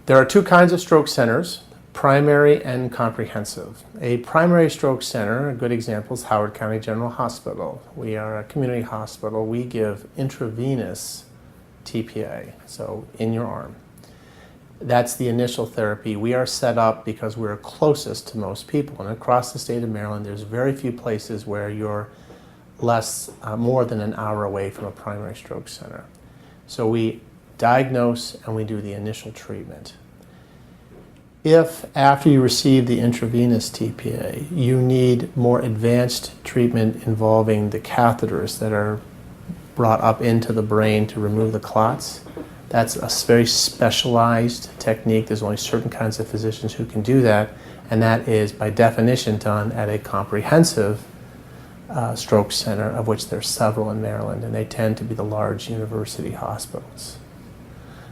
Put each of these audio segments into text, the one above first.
There are two kinds of stroke centers, primary and comprehensive. A primary stroke center, a good example is Howard County General Hospital. We are a community hospital. We give intravenous TPA, so in your arm. That's the initial therapy. We are set up because we're closest to most people. And across the state of Maryland, there's very few places where you're more than an hour away from a primary stroke center. So we diagnose and we do the initial treatment. If after you receive the intravenous TPA, you need more advanced treatment involving the catheters that are brought up into the brain to remove the clots, that's a very specialized technique. There's only certain kinds of physicians who can do that, and that is by definition done at a comprehensive stroke center, of which there's several in Maryland, and they tend to be the large university hospitals.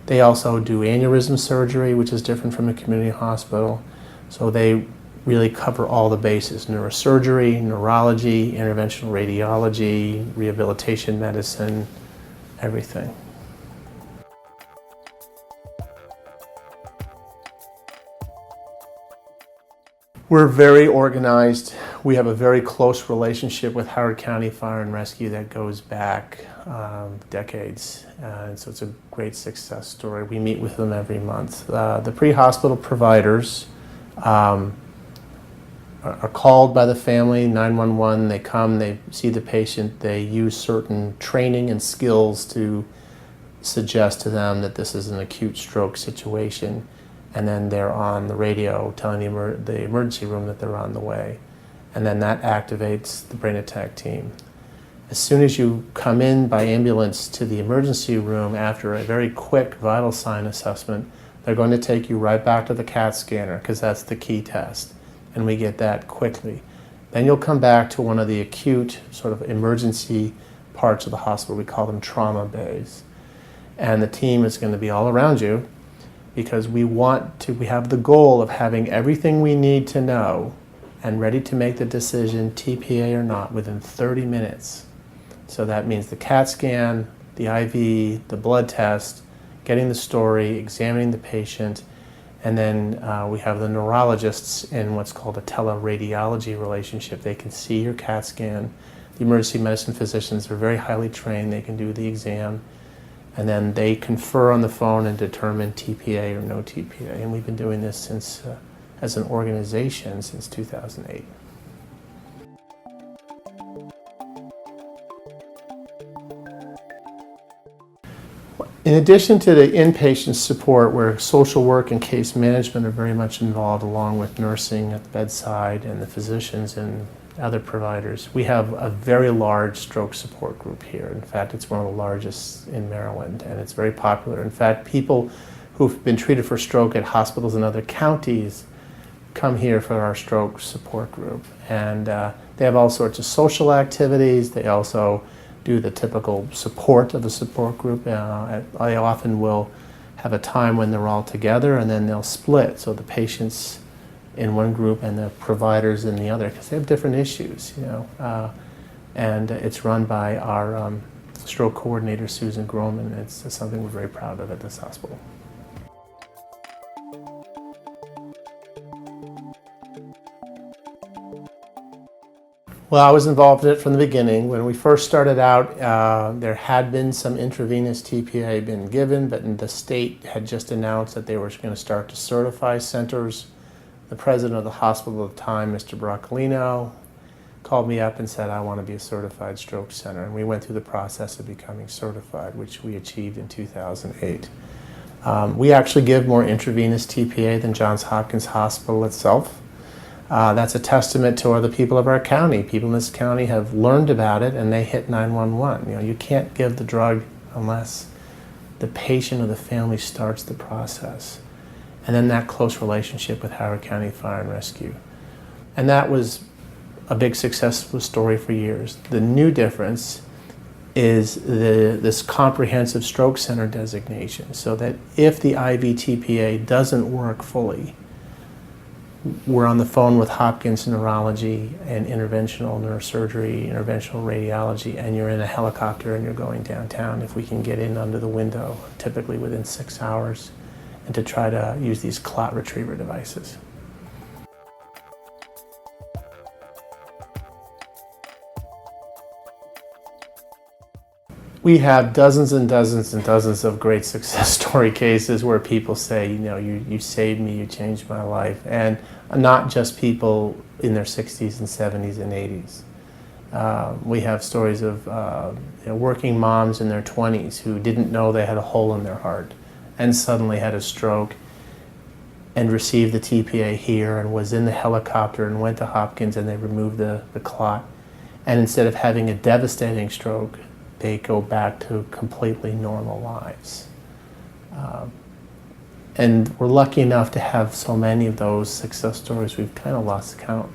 They also do aneurysm surgery, which is different from a community hospital. So they really cover all the bases: neurosurgery, neurology, interventional radiology, rehabilitation medicine, everything. We're very organized. We have a very close relationship with Howard County Fire and Rescue that goes back decades, and so it's a great success story. We meet with them every month. The pre-hospital providers are called by the family, 911. They come, they see the patient, they use certain training and skills to suggest to them that this is an acute stroke situation. And then they're on the radio telling the emergency room that they're on the way. And then that activates the brain attack team. As soon as you come in by ambulance to the emergency room after a very quick vital sign assessment, they're going to take you right back to the CAT scanner, because that's the key test. And we get that quickly. Then you'll come back to one of the acute sort of emergency parts of the hospital. We call them trauma bays. And the team is going to be all around you, because we have the goal of having everything we need to know and ready to make the decision, TPA or not, within 30 minutes. So that means the CAT scan, the IV, the blood test, getting the story, examining the patient, and then we have the neurologists in what's called a teleradiology relationship. They can see your CAT scan. The emergency medicine physicians are very highly trained. They can do the exam. And then they confer on the phone and determine TPA or no TPA. And we've been doing this since, as an organization, since 2008. In addition to the inpatient support, where social work and case management are very much involved, along with nursing at the bedside and the physicians and other providers, we have a very large stroke support group here. In fact, it's one of the largest in Maryland, and it's very popular. In fact, people who've been treated for stroke at hospitals in other counties come here for our stroke support group. And they have all sorts of social activities. They also do the typical support of a support group. They often will have a time when they're all together, and then they'll split. So the patients in one group and the providers in the other, because they have different issues, and it's run by our stroke coordinator, Susan Groman. It's something we're very proud of at this hospital. Well, I was involved in it from the beginning. When we first started out, there had been some intravenous TPA been given, but the state had just announced that they were going to start to certify centers. The president of the hospital at the time, Mr. Broccolino, called me up and said, I want to be a certified stroke center. And we went through the process of becoming certified, which we achieved in 2008. We actually give more intravenous TPA than Johns Hopkins Hospital itself. That's a testament to other people of our county. People in this county have learned about it, and they hit 911. You can't give the drug unless the patient or the family starts the process. And then that close relationship with Howard County Fire and Rescue. And that was a big successful story for years. The new difference is this comprehensive stroke center designation, so that if the IV TPA doesn't work fully, we're on the phone with Hopkins neurology and interventional neurosurgery, interventional radiology, and you're in a helicopter and you're going downtown if we can get in under the window, typically within 6 hours. and to try to use these clot retriever devices. We have dozens and dozens and dozens of great success story cases where people say, you saved me, you changed my life. And not just people in their 60s and 70s and 80s. We have stories of working moms in their 20s who didn't know they had a hole in their heart and suddenly had a stroke and received the TPA here and was in the helicopter and went to Hopkins and they removed the clot. And instead of having a devastating stroke, they go back to completely normal lives. And we're lucky enough to have so many of those success stories, we've kind of lost count.